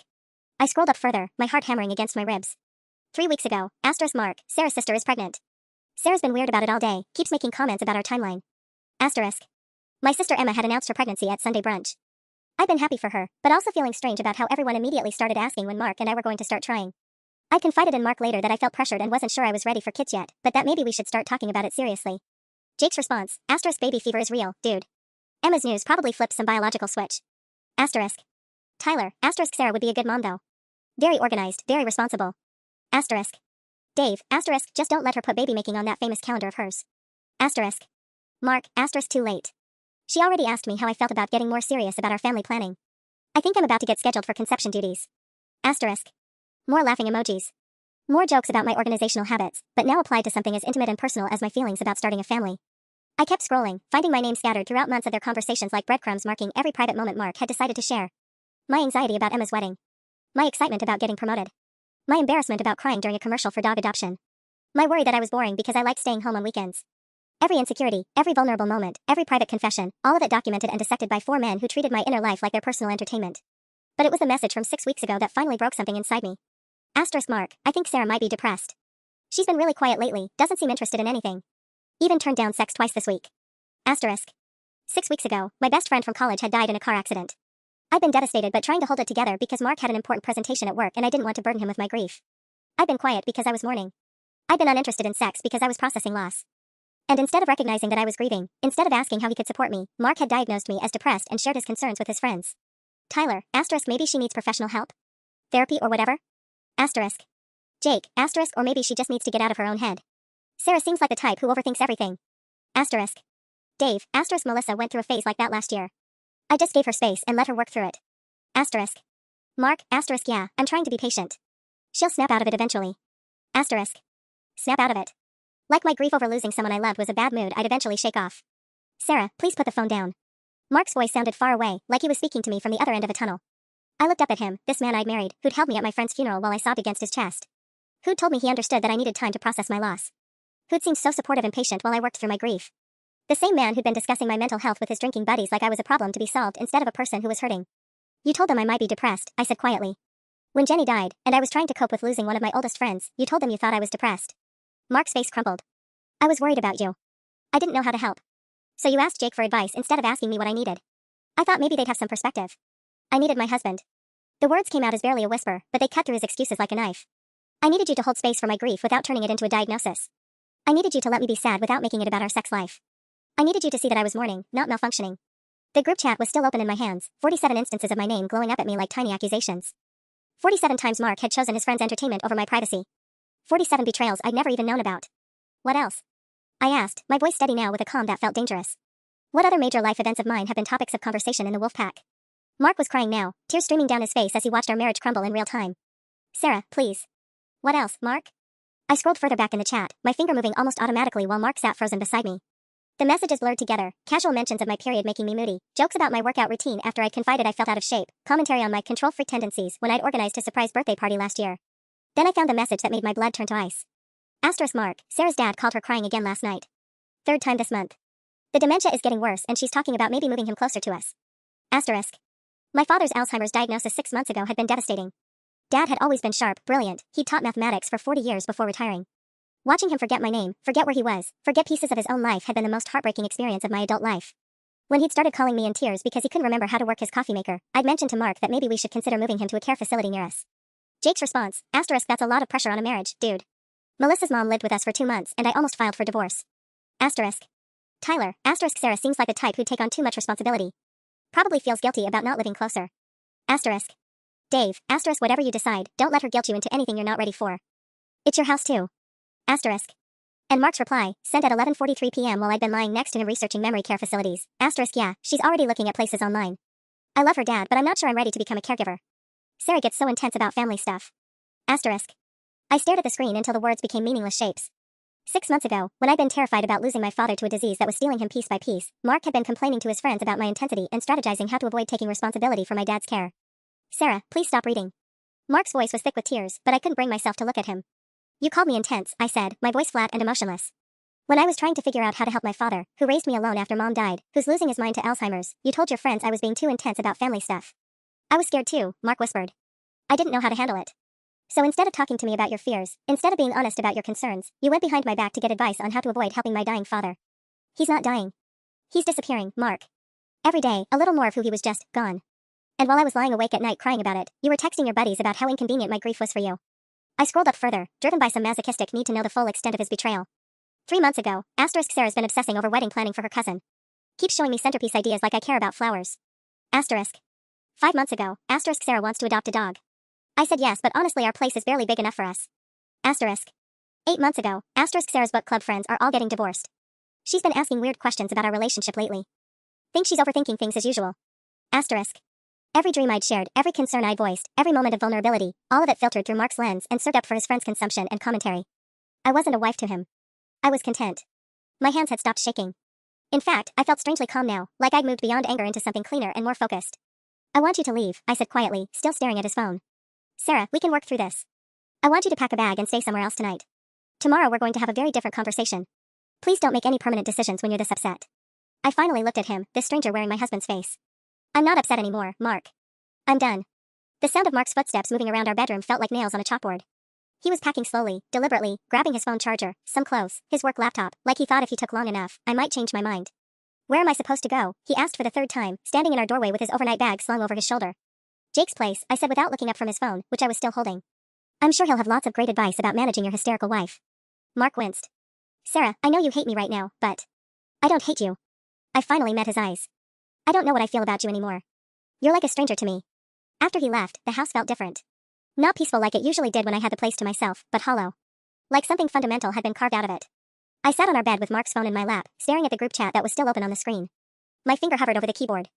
I scrolled up further, my heart hammering against my ribs. 3 weeks ago, asterisk Mark, Sarah's sister is pregnant. Sarah's been weird about it all day, keeps making comments about our timeline. Asterisk. My sister Emma had announced her pregnancy at Sunday brunch. I'd been happy for her, but also feeling strange about how everyone immediately started asking when Mark and I were going to start trying. I confided in Mark later that I felt pressured and wasn't sure I was ready for kids yet, but that maybe we should start talking about it seriously. Jake's response, asterisk baby fever is real, dude. Emma's news probably flipped some biological switch. Asterisk. Tyler, asterisk Sarah would be a good mom though. Very organized, very responsible. Asterisk. Dave, asterisk just don't let her put baby making on that famous calendar of hers. Asterisk. Mark, asterisk too late. She already asked me how I felt about getting more serious about our family planning. I think I'm about to get scheduled for conception duties. Asterisk. More laughing emojis. More jokes about my organizational habits, but now applied to something as intimate and personal as my feelings about starting a family. I kept scrolling, finding my name scattered throughout months of their conversations like breadcrumbs marking every private moment Mark had decided to share. My anxiety about Emma's wedding. My excitement about getting promoted. My embarrassment about crying during a commercial for dog adoption. My worry that I was boring because I liked staying home on weekends. Every insecurity, every vulnerable moment, every private confession, all of it documented and dissected by 4 men who treated my inner life like their personal entertainment. But it was the message from 6 weeks ago that finally broke something inside me. Asterisk Mark, I think Sarah might be depressed. She's been really quiet lately, doesn't seem interested in anything. Even turned down sex twice this week. Asterisk. 6 weeks ago, my best friend from college had died in a car accident. I'd been devastated but trying to hold it together because Mark had an important presentation at work and I didn't want to burden him with my grief. I'd been quiet because I was mourning. I'd been uninterested in sex because I was processing loss. And instead of recognizing that I was grieving, instead of asking how he could support me, Mark had diagnosed me as depressed and shared his concerns with his friends. Tyler, asterisk maybe she needs professional help? Therapy or whatever? Asterisk. Jake, asterisk or maybe she just needs to get out of her own head. Sarah seems like the type who overthinks everything. Asterisk. Dave, asterisk Melissa went through a phase like that last year. I just gave her space and let her work through it. Asterisk. Mark, asterisk yeah, I'm trying to be patient. She'll snap out of it eventually. Asterisk. Snap out of it. Like my grief over losing someone I loved was a bad mood I'd eventually shake off. Sarah, please put the phone down. Mark's voice sounded far away, like he was speaking to me from the other end of a tunnel. I looked up at him, this man I'd married, who'd held me at my friend's funeral while I sobbed against his chest. Who'd told me he understood that I needed time to process my loss. Who'd seemed so supportive and patient while I worked through my grief. The same man who'd been discussing my mental health with his drinking buddies like I was a problem to be solved instead of a person who was hurting. You told them I might be depressed, I said quietly. When Jenny died, and I was trying to cope with losing one of my oldest friends, you told them you thought I was depressed. Mark's face crumpled. I was worried about you. I didn't know how to help. So you asked Jake for advice instead of asking me what I needed. I thought maybe they'd have some perspective. I needed my husband. The words came out as barely a whisper, but they cut through his excuses like a knife. I needed you to hold space for my grief without turning it into a diagnosis. I needed you to let me be sad without making it about our sex life. I needed you to see that I was mourning, not malfunctioning. The group chat was still open in my hands, 47 instances of my name glowing up at me like tiny accusations. 47 times Mark had chosen his friend's entertainment over my privacy. 47 betrayals I'd never even known about. What else? I asked, my voice steady now with a calm that felt dangerous. What other major life events of mine have been topics of conversation in the wolf pack? Mark was crying now, tears streaming down his face as he watched our marriage crumble in real time. Sarah, please. What else, Mark? I scrolled further back in the chat, my finger moving almost automatically while Mark sat frozen beside me. The messages blurred together, casual mentions of my period making me moody, jokes about my workout routine after I'd confided I felt out of shape, commentary on my control freak tendencies when I'd organized a surprise birthday party last year. Then I found the message that made my blood turn to ice. Asterisk Mark, Sarah's dad called her crying again last night. 3rd time this month. The dementia is getting worse and she's talking about maybe moving him closer to us. Asterisk. My father's Alzheimer's diagnosis 6 months ago had been devastating. Dad had always been sharp, brilliant, he'd taught mathematics for 40 years before retiring. Watching him forget my name, forget where he was, forget pieces of his own life had been the most heartbreaking experience of my adult life. When he'd started calling me in tears because he couldn't remember how to work his coffee maker, I'd mentioned to Mark that maybe we should consider moving him to a care facility near us. Jake's response, asterisk that's a lot of pressure on a marriage, dude. Melissa's mom lived with us for 2 months and I almost filed for divorce. Asterisk. Tyler, asterisk Sarah seems like the type who'd take on too much responsibility. Probably feels guilty about not living closer. Asterisk. Dave, asterisk whatever you decide, don't let her guilt you into anything you're not ready for. It's your house too. Asterisk. And Mark's reply, sent at 11:43 p.m. while I'd been lying next to him researching memory care facilities. Asterisk yeah, she's already looking at places online. I love her dad but I'm not sure I'm ready to become a caregiver. Sarah gets so intense about family stuff. Asterisk. I stared at the screen until the words became meaningless shapes. 6 months ago, when I'd been terrified about losing my father to a disease that was stealing him piece by piece, Mark had been complaining to his friends about my intensity and strategizing how to avoid taking responsibility for my dad's care. Sarah, please stop reading. Mark's voice was thick with tears, but I couldn't bring myself to look at him. You called me intense, I said, my voice flat and emotionless. When I was trying to figure out how to help my father, who raised me alone after Mom died, who's losing his mind to Alzheimer's, you told your friends I was being too intense about family stuff. I was scared too, Mark whispered. I didn't know how to handle it. So instead of talking to me about your fears, instead of being honest about your concerns, you went behind my back to get advice on how to avoid helping my dying father. He's not dying. He's disappearing, Mark. Every day, a little more of who he was just gone. And while I was lying awake at night crying about it, you were texting your buddies about how inconvenient my grief was for you. I scrolled up further, driven by some masochistic need to know the full extent of his betrayal. 3 months ago, Sarah's been obsessing over wedding planning for her cousin. Keeps showing me centerpiece ideas like I care about flowers. 5 months ago, Sarah wants to adopt a dog. I said yes, but honestly our place is barely big enough for us. 8 months ago, Sarah's book club friends are all getting divorced. She's been asking weird questions about our relationship lately. Think she's overthinking things as usual. Every dream I'd shared, every concern I'd voiced, every moment of vulnerability, all of it filtered through Mark's lens and served up for his friends' consumption and commentary. I wasn't a wife to him. I was content. My hands had stopped shaking. In fact, I felt strangely calm now, like I'd moved beyond anger into something cleaner and more focused. I want you to leave, I said quietly, still staring at his phone. Sarah, we can work through this. I want you to pack a bag and stay somewhere else tonight. Tomorrow we're going to have a very different conversation. Please don't make any permanent decisions when you're this upset. I finally looked at him, this stranger wearing my husband's face. I'm not upset anymore, Mark. I'm done. The sound of Mark's footsteps moving around our bedroom felt like nails on a chalkboard. He was packing slowly, deliberately, grabbing his phone charger, some clothes, his work laptop, like he thought if he took long enough, I might change my mind. Where am I supposed to go? He asked for the third time, standing in our doorway with his overnight bag slung over his shoulder. Jake's place, I said without looking up from his phone, which I was still holding. I'm sure he'll have lots of great advice about managing your hysterical wife. Mark winced. Sarah, I know you hate me right now, but I don't hate you. I finally met his eyes. I don't know what I feel about you anymore. You're like a stranger to me. After he left, the house felt different. Not peaceful like it usually did when I had the place to myself, but hollow. Like something fundamental had been carved out of it. I sat on our bed with Mark's phone in my lap, staring at the group chat that was still open on the screen. My finger hovered over the keyboard.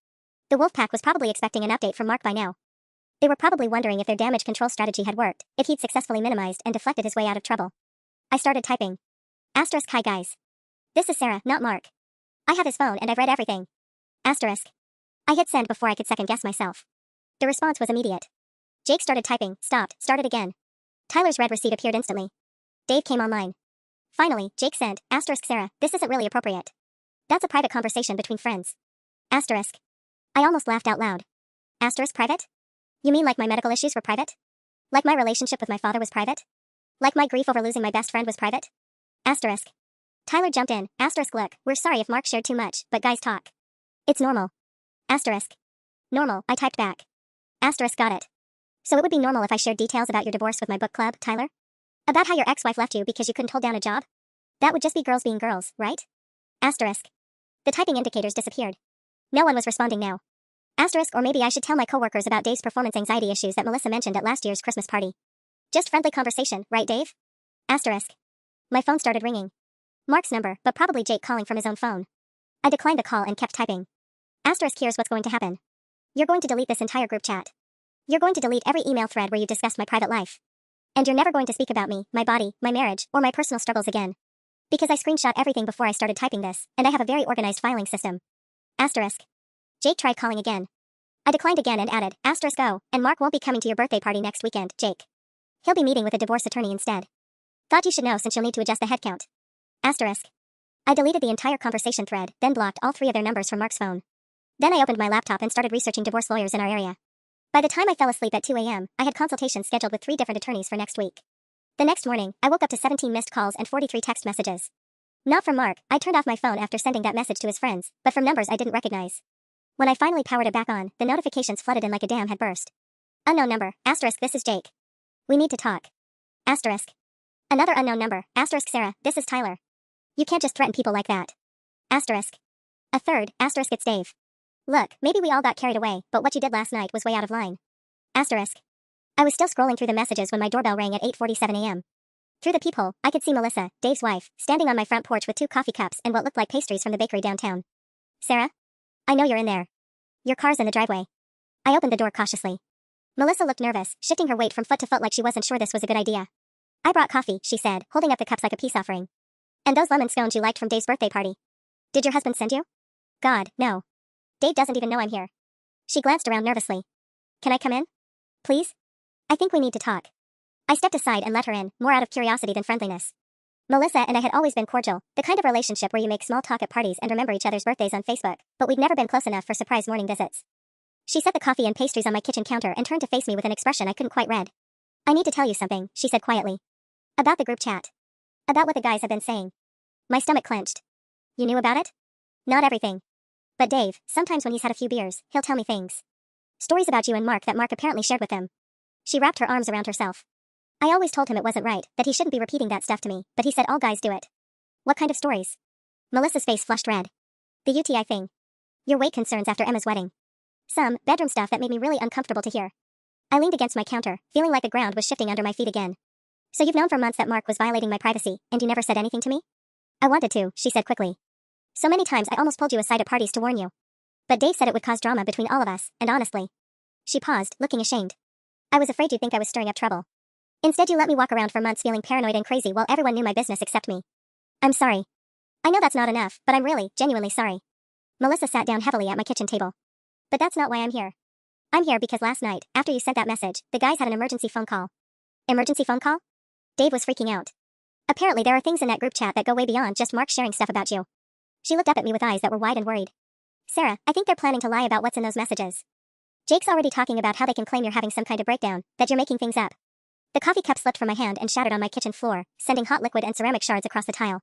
The wolf pack was probably expecting an update from Mark by now. They were probably wondering if their damage control strategy had worked, if he'd successfully minimized and deflected his way out of trouble. I started typing. Hi guys. This is Sarah, not Mark. I have his phone and I've read everything. I hit send before I could second guess myself. The response was immediate. Jake started typing, stopped, started again. Tyler's read receipt appeared instantly. Dave came online. Finally, Jake sent, Sarah, this isn't really appropriate. That's a private conversation between friends. I almost laughed out loud. Private? You mean like my medical issues were private? Like my relationship with my father was private? Like my grief over losing my best friend was private? Tyler jumped in, look, we're sorry if Mark shared too much, but guys talk. It's normal. Normal, I typed back. Got it. So it would be normal if I shared details about your divorce with my book club, Tyler? About how your ex-wife left you because you couldn't hold down a job? That would just be girls being girls, right? The typing indicators disappeared. No one was responding now. Or maybe I should tell my coworkers about Dave's performance anxiety issues that Melissa mentioned at last year's Christmas party. Just friendly conversation, right Dave? My phone started ringing. Mark's number, but probably Jake calling from his own phone. I declined the call and kept typing. Here's what's going to happen. You're going to delete this entire group chat. You're going to delete every email thread where you discussed my private life. And you're never going to speak about me, my body, my marriage, or my personal struggles again. Because I screenshot everything before I started typing this, and I have a very organized filing system. Jake tried calling again. I declined again and added, go, and Mark won't be coming to your birthday party next weekend, Jake. He'll be meeting with a divorce attorney instead. Thought you should know since you'll need to adjust the head count. I deleted the entire conversation thread, then blocked all 3 of their numbers from Mark's phone. Then I opened my laptop and started researching divorce lawyers in our area. By the time I fell asleep at 2 a.m., I had consultations scheduled with 3 different attorneys for next week. The next morning, I woke up to 17 missed calls and 43 text messages. Not from Mark, I turned off my phone after sending that message to his friends, but from numbers I didn't recognize. When I finally powered it back on, the notifications flooded in like a dam had burst. Unknown number, this is Jake. We need to talk. Another unknown number, Sarah, this is Tyler. You can't just threaten people like that. A third, it's Dave. Look, maybe we all got carried away, but what you did last night was way out of line. I was still scrolling through the messages when my doorbell rang at 8:47 a.m. Through the peephole, I could see Melissa, Dave's wife, standing on my front porch with 2 coffee cups and what looked like pastries from the bakery downtown. Sarah? I know you're in there. Your car's in the driveway. I opened the door cautiously. Melissa looked nervous, shifting her weight from foot to foot like she wasn't sure this was a good idea. I brought coffee, she said, holding up the cups like a peace offering. And those lemon scones you liked from Dave's birthday party. Did your husband send you? God, no. Dave doesn't even know I'm here. She glanced around nervously. Can I come in? Please? I think we need to talk. I stepped aside and let her in, more out of curiosity than friendliness. Melissa and I had always been cordial, the kind of relationship where you make small talk at parties and remember each other's birthdays on Facebook, but we'd never been close enough for surprise morning visits. She set the coffee and pastries on my kitchen counter and turned to face me with an expression I couldn't quite read. I need to tell you something, she said quietly. About the group chat. About what the guys have been saying. My stomach clenched. You knew about it? Not everything. But Dave, sometimes when he's had a few beers, he'll tell me things. Stories about you and Mark that Mark apparently shared with him. She wrapped her arms around herself. I always told him it wasn't right, that he shouldn't be repeating that stuff to me, but he said all guys do it. What kind of stories? Melissa's face flushed red. The UTI thing. Your weight concerns after Emma's wedding. Some bedroom stuff that made me really uncomfortable to hear. I leaned against my counter, feeling like the ground was shifting under my feet again. So you've known for months that Mark was violating my privacy, and you never said anything to me? I wanted to, she said quickly. So many times I almost pulled you aside at parties to warn you. But Dave said it would cause drama between all of us, and honestly. She paused, looking ashamed. I was afraid you'd think I was stirring up trouble. Instead you let me walk around for months feeling paranoid and crazy while everyone knew my business except me. I'm sorry. I know that's not enough, but I'm really, genuinely sorry. Melissa sat down heavily at my kitchen table. But that's not why I'm here. I'm here because last night, after you sent that message, the guys had an emergency phone call. Emergency phone call? Dave was freaking out. Apparently there are things in that group chat that go way beyond just Mark sharing stuff about you. She looked up at me with eyes that were wide and worried. Sarah, I think they're planning to lie about what's in those messages. Jake's already talking about how they can claim you're having some kind of breakdown, that you're making things up. The coffee cup slipped from my hand and shattered on my kitchen floor, sending hot liquid and ceramic shards across the tile.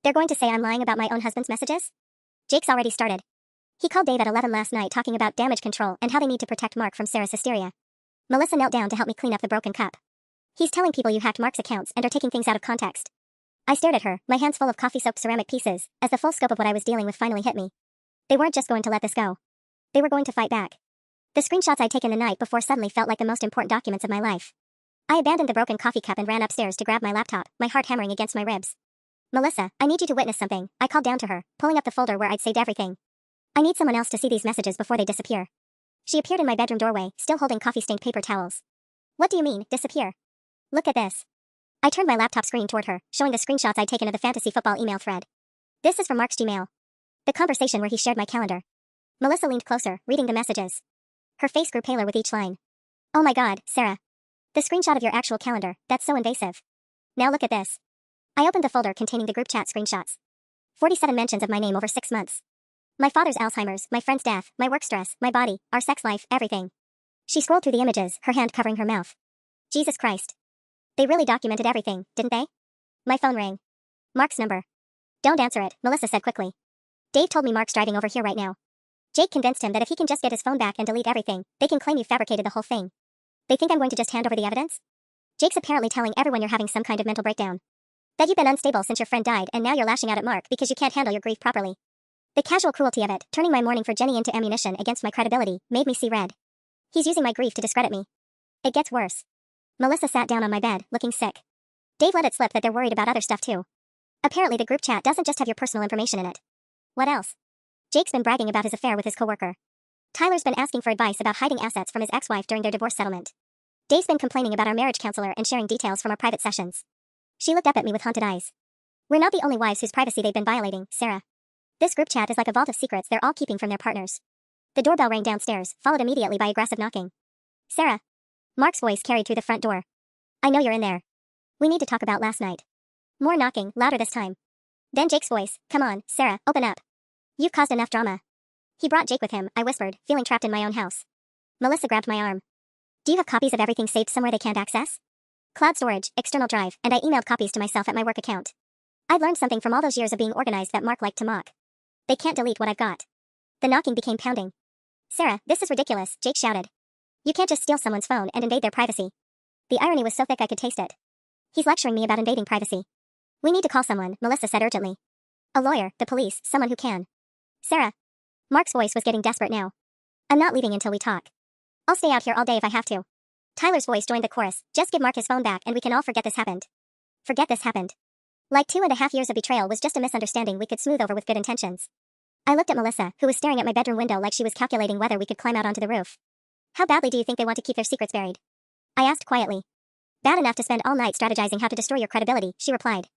They're going to say I'm lying about my own husband's messages? Jake's already started. He called Dave at 11 last night talking about damage control and how they need to protect Mark from Sarah's hysteria. Melissa knelt down to help me clean up the broken cup. He's telling people you hacked Mark's accounts and are taking things out of context. I stared at her, my hands full of coffee-soaked ceramic pieces, as the full scope of what I was dealing with finally hit me. They weren't just going to let this go. They were going to fight back. The screenshots I'd taken the night before suddenly felt like the most important documents of my life. I abandoned the broken coffee cup and ran upstairs to grab my laptop, my heart hammering against my ribs. Melissa, I need you to witness something, I called down to her, pulling up the folder where I'd saved everything. I need someone else to see these messages before they disappear. She appeared in my bedroom doorway, still holding coffee-stained paper towels. What do you mean, disappear? Look at this. I turned my laptop screen toward her, showing the screenshots I'd taken of the fantasy football email thread. This is from Mark's Gmail. The conversation where he shared my calendar. Melissa leaned closer, reading the messages. Her face grew paler with each line. Oh my god, Sarah. The screenshot of your actual calendar, that's so invasive. Now look at this. I opened the folder containing the group chat screenshots. 47 mentions of my name over 6 months. My father's Alzheimer's, my friend's death, my work stress, my body, our sex life, everything. She scrolled through the images, her hand covering her mouth. Jesus Christ. They really documented everything, didn't they? My phone rang. Mark's number. Don't answer it, Melissa said quickly. Dave told me Mark's driving over here right now. Jake convinced him that if he can just get his phone back and delete everything, they can claim you fabricated the whole thing. They think I'm going to just hand over the evidence? Jake's apparently telling everyone you're having some kind of mental breakdown. That you've been unstable since your friend died and now you're lashing out at Mark because you can't handle your grief properly. The casual cruelty of it, turning my mourning for Jenny into ammunition against my credibility, made me see red. He's using my grief to discredit me. It gets worse. Melissa sat down on my bed, looking sick. Dave let it slip that they're worried about other stuff too. Apparently the group chat doesn't just have your personal information in it. What else? Jake's been bragging about his affair with his coworker. Tyler's been asking for advice about hiding assets from his ex-wife during their divorce settlement. Dave's been complaining about our marriage counselor and sharing details from our private sessions. She looked up at me with haunted eyes. We're not the only wives whose privacy they've been violating, Sarah. This group chat is like a vault of secrets they're all keeping from their partners. The doorbell rang downstairs, followed immediately by aggressive knocking. Sarah. Mark's voice carried through the front door. I know you're in there. We need to talk about last night. More knocking, louder this time. Then Jake's voice, come on, Sarah, open up. You've caused enough drama. He brought Jake with him, I whispered, feeling trapped in my own house. Melissa grabbed my arm. Do you have copies of everything saved somewhere they can't access? Cloud storage, external drive, and I emailed copies to myself at my work account. I've learned something from all those years of being organized that Mark liked to mock. They can't delete what I've got. The knocking became pounding. Sarah, this is ridiculous, Jake shouted. You can't just steal someone's phone and invade their privacy. The irony was so thick I could taste it. He's lecturing me about invading privacy. We need to call someone, Melissa said urgently. A lawyer, the police, someone who can. Sarah. Mark's voice was getting desperate now. I'm not leaving until we talk. I'll stay out here all day if I have to. Tyler's voice joined the chorus. Just give Mark his phone back and we can all forget this happened. Forget this happened. Like 2.5 years of betrayal was just a misunderstanding we could smooth over with good intentions. I looked at Melissa, who was staring at my bedroom window like she was calculating whether we could climb out onto the roof. How badly do you think they want to keep their secrets buried? I asked quietly. Bad enough to spend all night strategizing how to destroy your credibility, she replied.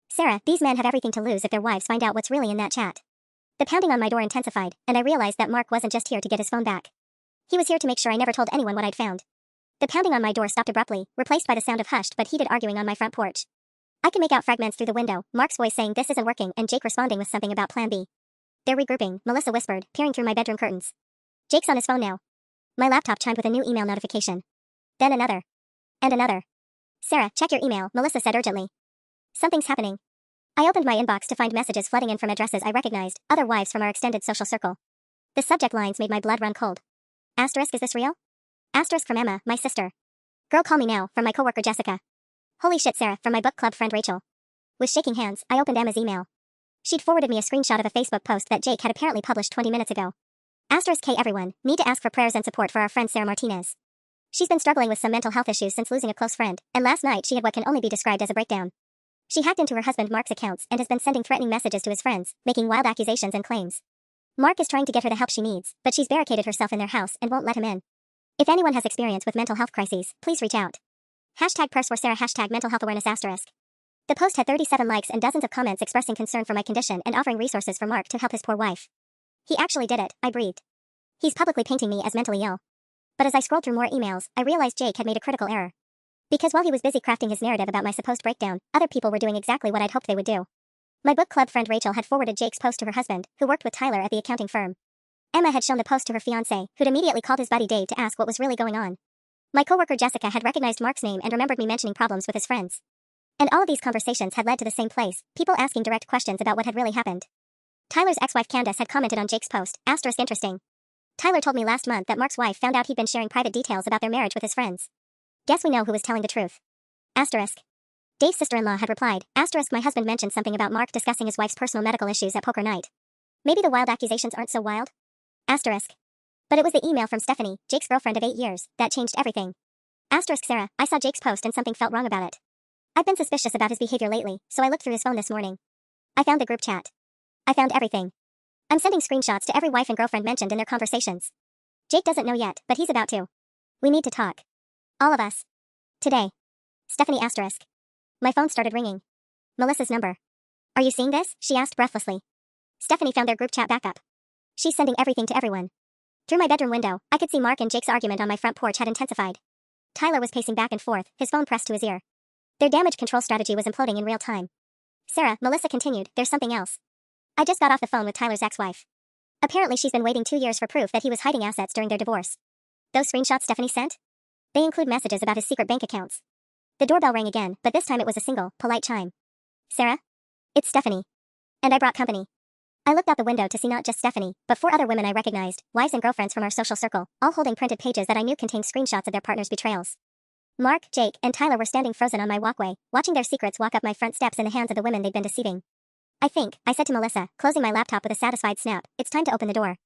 Sarah, these men have everything to lose if their wives find out what's really in that chat. The pounding on my door intensified, and I realized that Mark wasn't just here to get his phone back. He was here to make sure I never told anyone what I'd found. The pounding on my door stopped abruptly, replaced by the sound of hushed but heated arguing on my front porch. I can make out fragments through the window, Mark's voice saying this isn't working and Jake responding with something about plan B. They're regrouping, Melissa whispered, peering through my bedroom curtains. Jake's on his phone now. My laptop chimed with a new email notification. Then another. And another. Sarah, check your email, Melissa said urgently. Something's happening. I opened my inbox to find messages flooding in from addresses I recognized, other wives from our extended social circle. The subject lines made my blood run cold. Asterisk, is this real? Asterisk from Emma, my sister. Girl, call me now, from my coworker Jessica. Holy shit, Sarah, from my book club friend Rachel. With shaking hands, I opened Emma's email. She'd forwarded me a screenshot of a Facebook post that Jake had apparently published 20 minutes ago. Asterisk K everyone, need to ask for prayers and support for our friend Sarah Martinez. She's been struggling with some mental health issues since losing a close friend, and last night she had what can only be described as a breakdown. She hacked into her husband Mark's accounts and has been sending threatening messages to his friends, making wild accusations and claims. Mark is trying to get her the help she needs, but she's barricaded herself in their house and won't let him in. If anyone has experience with mental health crises, please reach out. Hashtag purse for Sarah, hashtag mental health awareness asterisk. The post had 37 likes and dozens of comments expressing concern for my condition and offering resources for Mark to help his poor wife. He actually did it, I breathed. He's publicly painting me as mentally ill. But as I scrolled through more emails, I realized Jake had made a critical error. Because while he was busy crafting his narrative about my supposed breakdown, other people were doing exactly what I'd hoped they would do. My book club friend Rachel had forwarded Jake's post to her husband, who worked with Tyler at the accounting firm. Emma had shown the post to her fiancé, who'd immediately called his buddy Dave to ask what was really going on. My coworker Jessica had recognized Mark's name and remembered me mentioning problems with his friends. And all of these conversations had led to the same place, people asking direct questions about what had really happened. Tyler's ex-wife Candace had commented on Jake's post, asterisk interesting. Tyler told me last month that Mark's wife found out he'd been sharing private details about their marriage with his friends. Guess we know who was telling the truth. Asterisk. Dave's sister-in-law had replied, asterisk my husband mentioned something about Mark discussing his wife's personal medical issues at poker night. Maybe the wild accusations aren't so wild? Asterisk. But it was the email from Stephanie, Jake's girlfriend of 8 years, that changed everything. Asterisk Sarah, I saw Jake's post and something felt wrong about it. I've been suspicious about his behavior lately, so I looked through his phone this morning. I found the group chat. I found everything. I'm sending screenshots to every wife and girlfriend mentioned in their conversations. Jake doesn't know yet, but he's about to. We need to talk. All of us. Today. Stephanie asterisk. My phone started ringing. Melissa's number. Are you seeing this? She asked breathlessly. Stephanie found their group chat backup. She's sending everything to everyone. Through my bedroom window, I could see Mark and Jake's argument on my front porch had intensified. Tyler was pacing back and forth, his phone pressed to his ear. Their damage control strategy was imploding in real time. Sarah, Melissa continued, there's something else. I just got off the phone with Tyler's ex-wife. Apparently she's been waiting 2 years for proof that he was hiding assets during their divorce. Those screenshots Stephanie sent? They include messages about his secret bank accounts. The doorbell rang again, but this time it was a single, polite chime. Sarah? It's Stephanie. And I brought company. I looked out the window to see not just Stephanie, but 4 other women I recognized, wives and girlfriends from our social circle, all holding printed pages that I knew contained screenshots of their partners' betrayals. Mark, Jake, and Tyler were standing frozen on my walkway, watching their secrets walk up my front steps in the hands of the women they'd been deceiving. I think, I said to Melissa, closing my laptop with a satisfied snap, it's time to open the door.